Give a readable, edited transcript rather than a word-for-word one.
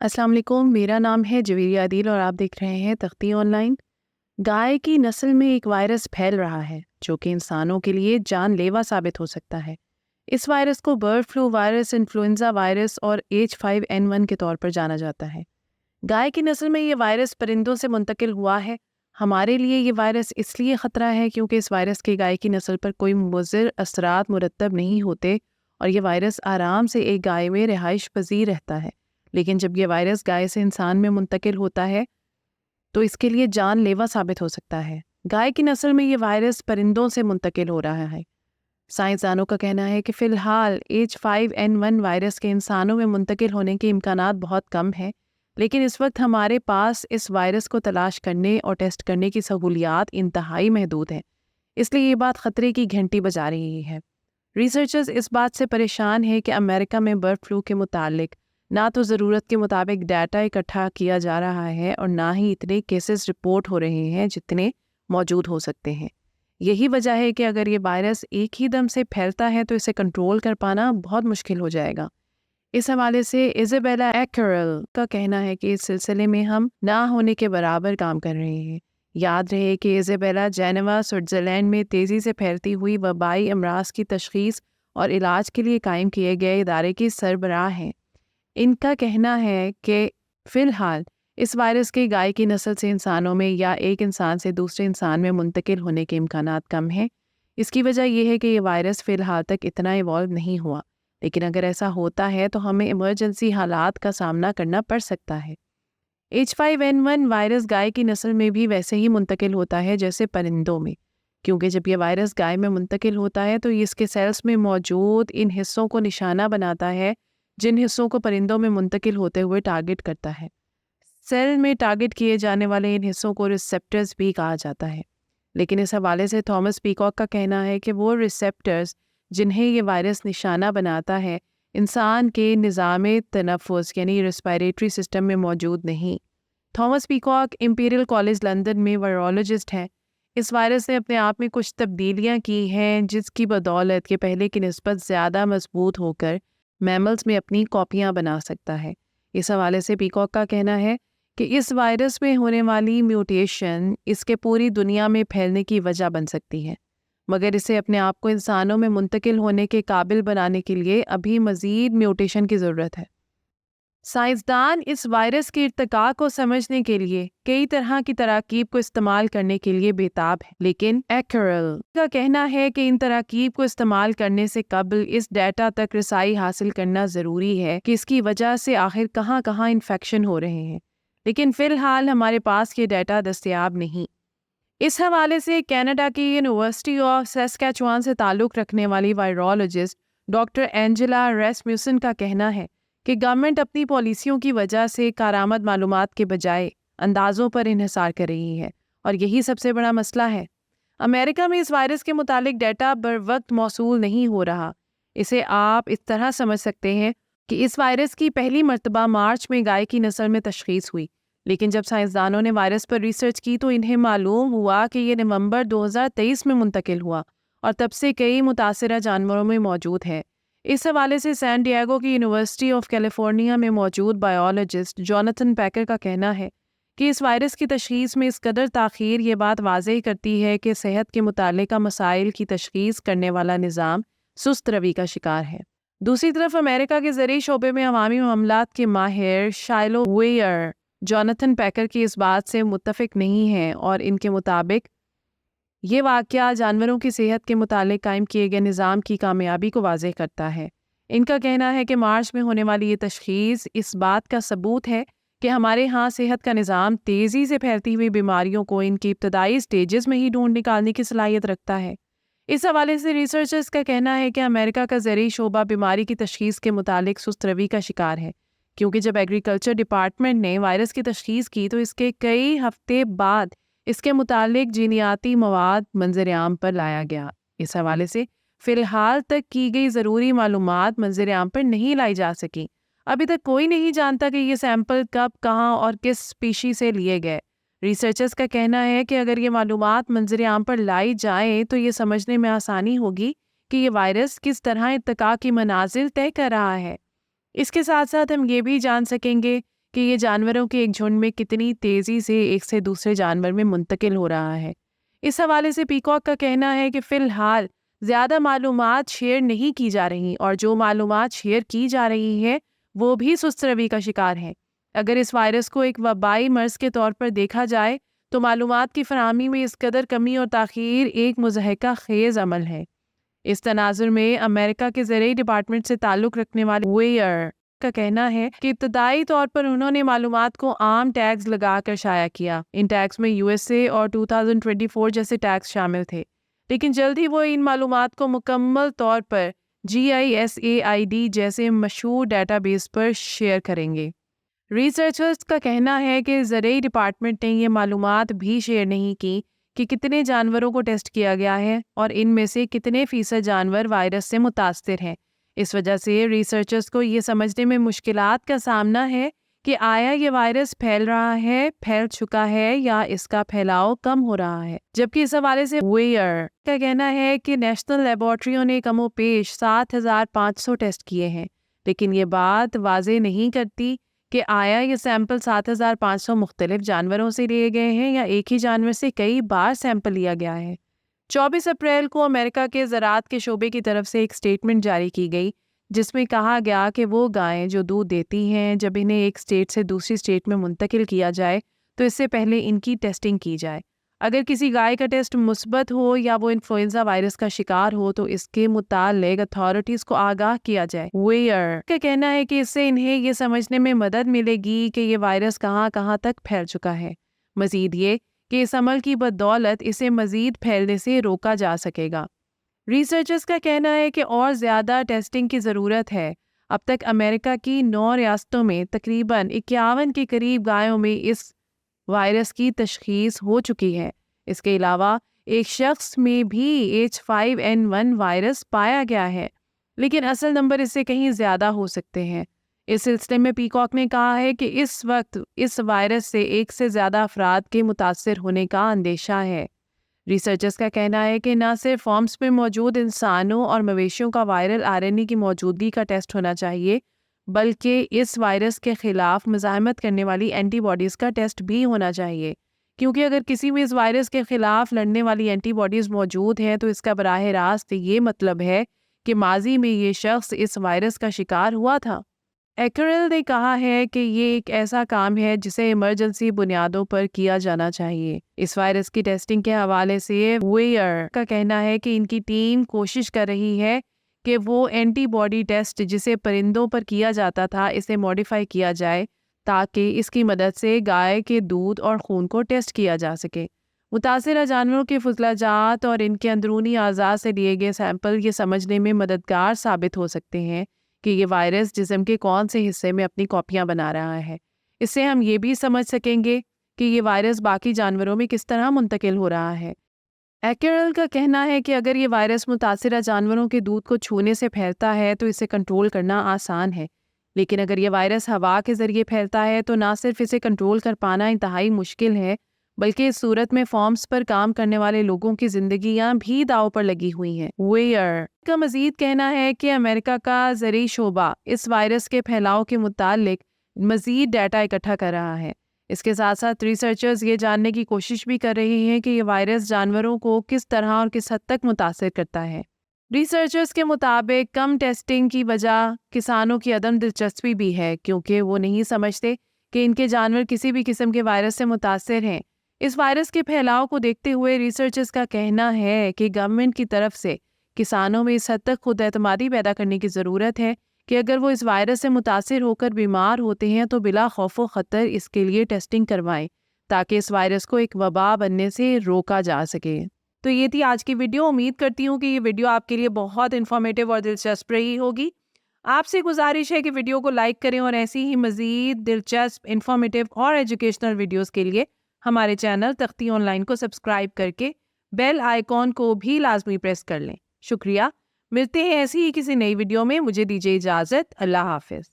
السلام علیکم، میرا نام ہے جویریہ عدیل اور آپ دیکھ رہے ہیں تختی آن لائن۔ گائے کی نسل میں ایک وائرس پھیل رہا ہے جو کہ انسانوں کے لیے جان لیوا ثابت ہو سکتا ہے۔ اس وائرس کو bird flu virus, influenza virus اور H5N1 کے طور پر جانا جاتا ہے۔ گائے کی نسل میں یہ وائرس پرندوں سے منتقل ہوا ہے۔ ہمارے لیے یہ وائرس اس لیے خطرہ ہے کیونکہ اس وائرس کے گائے کی نسل پر کوئی مضر اثرات مرتب نہیں ہوتے اور یہ وائرس آرام سے ایک گائے میں رہائش پذیر رہتا ہے۔ لیکن جب یہ وائرس گائے سے انسان میں منتقل ہوتا ہے تو اس کے لیے جان لیوا ثابت ہو سکتا ہے۔ گائے کی نسل میں یہ وائرس پرندوں سے منتقل ہو رہا ہے۔ سائنسدانوں کا کہنا ہے کہ فی الحال H5N1 وائرس کے انسانوں میں منتقل ہونے کے امکانات بہت کم ہیں، لیکن اس وقت ہمارے پاس اس وائرس کو تلاش کرنے اور ٹیسٹ کرنے کی سہولیات انتہائی محدود ہیں، اس لیے یہ بات خطرے کی گھنٹی بجا رہی ہے۔ ریسرچرز اس بات سے پریشان ہیں کہ امریکہ میں برڈ فلو کے متعلق نہ تو ضرورت کے مطابق ڈیٹا اکٹھا کیا جا رہا ہے اور نہ ہی اتنے کیسز رپورٹ ہو رہے ہیں جتنے موجود ہو سکتے ہیں۔ یہی وجہ ہے کہ اگر یہ وائرس ایک ہی دم سے پھیلتا ہے تو اسے کنٹرول کر پانا بہت مشکل ہو جائے گا۔ اس حوالے سے ایزابیلا ایکرل کا کہنا ہے کہ اس سلسلے میں ہم نہ ہونے کے برابر کام کر رہے ہیں۔ یاد رہے کہ ایزابیلا جینیوا، سوئٹزرلینڈ میں تیزی سے پھیلتی ہوئی وبائی امراض کی تشخیص اور علاج کے لیے قائم کیے گئے ادارے کی سربراہ ہیں۔ ان کا کہنا ہے کہ فی الحال اس وائرس کے گائے کی نسل سے انسانوں میں یا ایک انسان سے دوسرے انسان میں منتقل ہونے کے امکانات کم ہیں۔ اس کی وجہ یہ ہے کہ یہ وائرس فی الحال تک اتنا ایوالو نہیں ہوا، لیکن اگر ایسا ہوتا ہے تو ہمیں ایمرجنسی حالات کا سامنا کرنا پڑ سکتا ہے۔ H5N1 وائرس گائے کی نسل میں بھی ویسے ہی منتقل ہوتا ہے جیسے پرندوں میں، کیونکہ جب یہ وائرس گائے میں منتقل ہوتا ہے تو یہ اس کے سیلز میں موجود ان حصوں کو نشانہ بناتا ہے جن حصوں کو پرندوں میں منتقل ہوتے ہوئے ٹارگٹ کرتا ہے۔ سیل میں ٹارگٹ کیے جانے والے ان حصوں کو ریسیپٹرز بھی کہا جاتا ہے، لیکن اس حوالے سے تھامس پیکاک کا کہنا ہے کہ وہ ریسیپٹرز جنہیں یہ وائرس نشانہ بناتا ہے انسان کے نظام تنفس یعنی ریسپائریٹری سسٹم میں موجود نہیں۔ Thomas peacock Imperial college London میں وائرولوجسٹ ہیں۔ اس وائرس نے اپنے آپ میں کچھ تبدیلیاں کی ہیں جس کی بدولت یہ پہلے کی نسبت زیادہ مضبوط ہو کر میملز میں اپنی کاپیاں بنا سکتا ہے۔ اس حوالے سے پیکاک کا کہنا ہے کہ اس وائرس میں ہونے والی میوٹیشن اس کے پوری دنیا میں پھیلنے کی وجہ بن سکتی ہے، مگر اسے اپنے آپ کو انسانوں میں منتقل ہونے کے قابل بنانے کے لیے ابھی مزید میوٹیشن کی ضرورت ہے۔ سائنسدان اس وائرس کے ارتقاء کو سمجھنے کے لیے کئی طرح کی تراکیب کو استعمال کرنے کے لیے بےتاب ہے، لیکن ایکرل کا کہنا ہے کہ ان تراکیب کو استعمال کرنے سے قبل اس ڈیٹا تک رسائی حاصل کرنا ضروری ہے کہ اس کی وجہ سے آخر کہاں کہاں انفیکشن ہو رہے ہیں، لیکن فی الحال ہمارے پاس یہ ڈیٹا دستیاب نہیں۔ اس حوالے سے کینیڈا کی یونیورسٹی آف سیسکیچوان سے تعلق رکھنے والی وائرولوجسٹ ڈاکٹر اینجلا ریسمیوسن کا کہنا ہے کہ گورنمنٹ اپنی پالیسیوں کی وجہ سے کارآمد معلومات کے بجائے اندازوں پر انحصار کر رہی ہے، اور یہی سب سے بڑا مسئلہ ہے۔ امریکہ میں اس وائرس کے متعلق ڈیٹا بر وقت موصول نہیں ہو رہا۔ اسے آپ اس طرح سمجھ سکتے ہیں کہ اس وائرس کی پہلی مرتبہ مارچ میں گائے کی نسل میں تشخیص ہوئی، لیکن جب سائنسدانوں نے وائرس پر ریسرچ کی تو انہیں معلوم ہوا کہ یہ نومبر 2023 میں منتقل ہوا اور تب سے کئی متاثرہ جانوروں میں موجود ہے۔ اس حوالے سے سین ڈیاگو کی یونیورسٹی آف کیلیفورنیا میں موجود بائیولوجسٹ جوناتھن پیکر کا کہنا ہے کہ اس وائرس کی تشخیص میں اس قدر تاخیر یہ بات واضح کرتی ہے کہ صحت کے متعلقہ مسائل کی تشخیص کرنے والا نظام سست روی کا شکار ہے۔ دوسری طرف امریکہ کے زرعی شعبے میں عوامی معاملات کے ماہر شائلو ویئر جوناتھن پیکر کی اس بات سے متفق نہیں ہیں اور ان کے مطابق یہ واقعہ جانوروں کی صحت کے متعلق قائم کیے گئے نظام کی کامیابی کو واضح کرتا ہے۔ ان کا کہنا ہے کہ مارچ میں ہونے والی یہ تشخیص اس بات کا ثبوت ہے کہ ہمارے ہاں صحت کا نظام تیزی سے پھیلتی ہوئی بیماریوں کو ان کی ابتدائی سٹیجز میں ہی ڈھونڈ نکالنے کی صلاحیت رکھتا ہے۔ اس حوالے سے ریسرچرز کا کہنا ہے کہ امریکہ کا زرعی شعبہ بیماری کی تشخیص کے متعلق سست روی کا شکار ہے، کیونکہ جب ایگریکلچر ڈپارٹمنٹ نے وائرس کی تشخیص کی تو اس کے کئی ہفتے بعد اس کے متعلق جینیاتی مواد منظر عام پر لایا گیا۔ اس حوالے سے فی الحال تک کی گئی ضروری معلومات منظر عام پر نہیں لائی جا سکی۔ ابھی تک کوئی نہیں جانتا کہ یہ سیمپل کب، کہاں اور کس اسپیشی سے لیے گئے۔ ریسرچرز کا کہنا ہے کہ اگر یہ معلومات منظر عام پر لائی جائیں تو یہ سمجھنے میں آسانی ہوگی کہ یہ وائرس کس طرح ارتقاء کی منازل طے کر رہا ہے۔ اس کے ساتھ ساتھ ہم یہ بھی جان سکیں گے کہ یہ جانوروں کے ایک جھنڈ میں کتنی تیزی سے ایک سے دوسرے جانور میں منتقل ہو رہا ہے۔ اس حوالے سے پیکاک کا کہنا ہے کہ فی الحال زیادہ معلومات شیئر نہیں کی جا رہی اور جو معلومات شیئر کی جا رہی ہے وہ بھی سست روی کا شکار ہیں۔ اگر اس وائرس کو ایک وبائی مرض کے طور پر دیکھا جائے تو معلومات کی فراہمی میں اس قدر کمی اور تاخیر ایک مضحکہ خیز عمل ہے۔ اس تناظر میں امریکہ کے زرعی ڈپارٹمنٹ سے تعلق رکھنے والے ویئر کا کہنا ہے کہ ابتدائی طور پر انہوں نے معلومات کو عام ٹیگز لگا کر شائع کیا۔ ان ٹیگز میں USA اور 2024 جیسے ٹیگز شامل تھے، لیکن جلد ہی وہ ان معلومات کو مکمل طور پر GISAID جیسے مشہور ڈیٹا بیس پر شیئر کریں گے۔ ریسرچرز کا کہنا ہے کہ زرعی ڈپارٹمنٹ نے یہ معلومات بھی شیئر نہیں کی کہ کتنے جانوروں کو ٹیسٹ کیا گیا ہے اور ان میں سے کتنے فیصد جانور وائرس سے متاثر ہیں۔ اس وجہ سے ریسرچرز کو یہ سمجھنے میں مشکلات کا سامنا ہے کہ آیا یہ وائرس پھیل رہا ہے، پھیل چکا ہے یا اس کا پھیلاؤ کم ہو رہا ہے۔ جبکہ اس حوالے سے ویئر کا کہنا ہے کہ نیشنل لیبارٹریوں نے کم و بیش 7500 ٹیسٹ کیے ہیں، لیکن یہ بات واضح نہیں کرتی کہ آیا یہ سیمپل 7500 مختلف جانوروں سے لیے گئے ہیں یا ایک ہی جانور سے کئی بار سیمپل لیا گیا ہے۔ 24 اپریل کو امریکہ کے زراعت کے شعبے کی طرف سے ایک سٹیٹمنٹ جاری کی گئی جس میں کہا گیا کہ وہ گائیں جو دودھ دیتی ہیں جب انہیں ایک اسٹیٹ سے دوسری اسٹیٹ میں منتقل کیا جائے تو اس سے پہلے ان کی ٹیسٹنگ کی جائے۔ اگر کسی گائے کا ٹیسٹ مثبت ہو یا وہ انفلوئنزا وائرس کا شکار ہو تو اس کے متعلق اتھارٹیز کو آگاہ کیا جائے۔ ویئر کا کہنا ہے کہ اس سے انہیں یہ سمجھنے میں مدد ملے گی کہ یہ وائرس کہاں کہاں تک پھیل چکا ہے، مزید یہ کہ اس عمل کی بدولت اسے مزید پھیلنے سے روکا جا سکے گا۔ ریسرچرز کا کہنا ہے کہ اور زیادہ ٹیسٹنگ کی ضرورت ہے۔ اب تک امریکہ کی 9 ریاستوں میں تقریباً 51 کے قریب گایوں میں اس وائرس کی تشخیص ہو چکی ہے۔ اس کے علاوہ ایک شخص میں بھی H5N1 وائرس پایا گیا ہے، لیکن اصل نمبر اس سے کہیں زیادہ ہو سکتے ہیں۔ اس سلسلے میں پیکاک نے کہا ہے کہ اس وقت اس وائرس سے ایک سے زیادہ افراد کے متاثر ہونے کا اندیشہ ہے۔ ریسرچرز کا کہنا ہے کہ نہ صرف فارمز میں موجود انسانوں اور مویشیوں کا وائرل RNA کی موجودگی کا ٹیسٹ ہونا چاہیے، بلکہ اس وائرس کے خلاف مزاحمت کرنے والی اینٹی باڈیز کا ٹیسٹ بھی ہونا چاہیے، کیونکہ اگر کسی میں اس وائرس کے خلاف لڑنے والی اینٹی باڈیز موجود ہیں تو اس کا براہ راست یہ مطلب ہے کہ ماضی میں یہ شخص اس وائرس کا شکار ہوا تھا۔ ایکرل نے کہا ہے کہ یہ ایک ایسا کام ہے جسے ایمرجنسی بنیادوں پر کیا جانا چاہیے۔ اس وائرس کی ٹیسٹنگ کے حوالے سے ویئر کا کہنا ہے کہ ان کی ٹیم کوشش کر رہی ہے کہ وہ اینٹی باڈی ٹیسٹ جسے پرندوں پر کیا جاتا تھا اسے ماڈیفائی کیا جائے تاکہ اس کی مدد سے گائے کے دودھ اور خون کو ٹیسٹ کیا جا سکے۔ متاثرہ جانوروں کے فضلہ جات اور ان کے اندرونی اعضاء سے لیے گئے سیمپل یہ سمجھنے میں مددگار ثابت ہو سکتے ہیں کہ یہ وائرس جسم کے کون سے حصے میں اپنی کاپیاں بنا رہا ہے۔ اس سے ہم یہ بھی سمجھ سکیں گے کہ یہ وائرس باقی جانوروں میں کس طرح منتقل ہو رہا ہے۔ ایکرل کا کہنا ہے کہ اگر یہ وائرس متاثرہ جانوروں کے دودھ کو چھونے سے پھیلتا ہے تو اسے کنٹرول کرنا آسان ہے، لیکن اگر یہ وائرس ہوا کے ذریعے پھیلتا ہے تو نہ صرف اسے کنٹرول کر پانا انتہائی مشکل ہے، بلکہ اس صورت میں فارمز پر کام کرنے والے لوگوں کی زندگیاں بھی داؤ پر لگی ہوئی ہیں۔ ویئر کا مزید کہنا ہے کہ امریکہ کا زرعی شعبہ اس وائرس کے پھیلاؤ کے متعلق مزید ڈیٹا اکٹھا کر رہا ہے۔ اس کے ساتھ ساتھ ریسرچرز یہ جاننے کی کوشش بھی کر رہے ہیں کہ یہ وائرس جانوروں کو کس طرح اور کس حد تک متاثر کرتا ہے۔ ریسرچرز کے مطابق کم ٹیسٹنگ کی وجہ کسانوں کی عدم دلچسپی بھی ہے، کیونکہ وہ نہیں سمجھتے کہ ان کے جانور کسی بھی قسم کے وائرس سے متاثر ہیں۔ اس وائرس کے پھیلاؤ کو دیکھتے ہوئے ریسرچرز کا کہنا ہے کہ گورنمنٹ کی طرف سے کسانوں میں اس حد تک خود اعتمادی پیدا کرنے کی ضرورت ہے کہ اگر وہ اس وائرس سے متاثر ہو کر بیمار ہوتے ہیں تو بلا خوف و خطر اس کے لیے ٹیسٹنگ کروائیں تاکہ اس وائرس کو ایک وبا بننے سے روکا جا سکے۔ تو یہ تھی آج کی ویڈیو۔ امید کرتی ہوں کہ یہ ویڈیو آپ کے لیے بہت انفارمیٹیو اور دلچسپ رہی ہوگی۔ آپ سے گزارش ہے کہ ویڈیو کو لائک کریں اور ایسی ہی مزید دلچسپ، انفارمیٹیو اور ایجوکیشنل ویڈیوز کے لیے ہمارے چینل تختی آن لائن کو سبسکرائب کر کے بیل آئیکن کو بھی لازمی پریس کر لیں۔ شکریہ۔ ملتے ہیں ایسی ہی کسی نئی ویڈیو میں۔ مجھے دیجیے اجازت۔ اللہ حافظ۔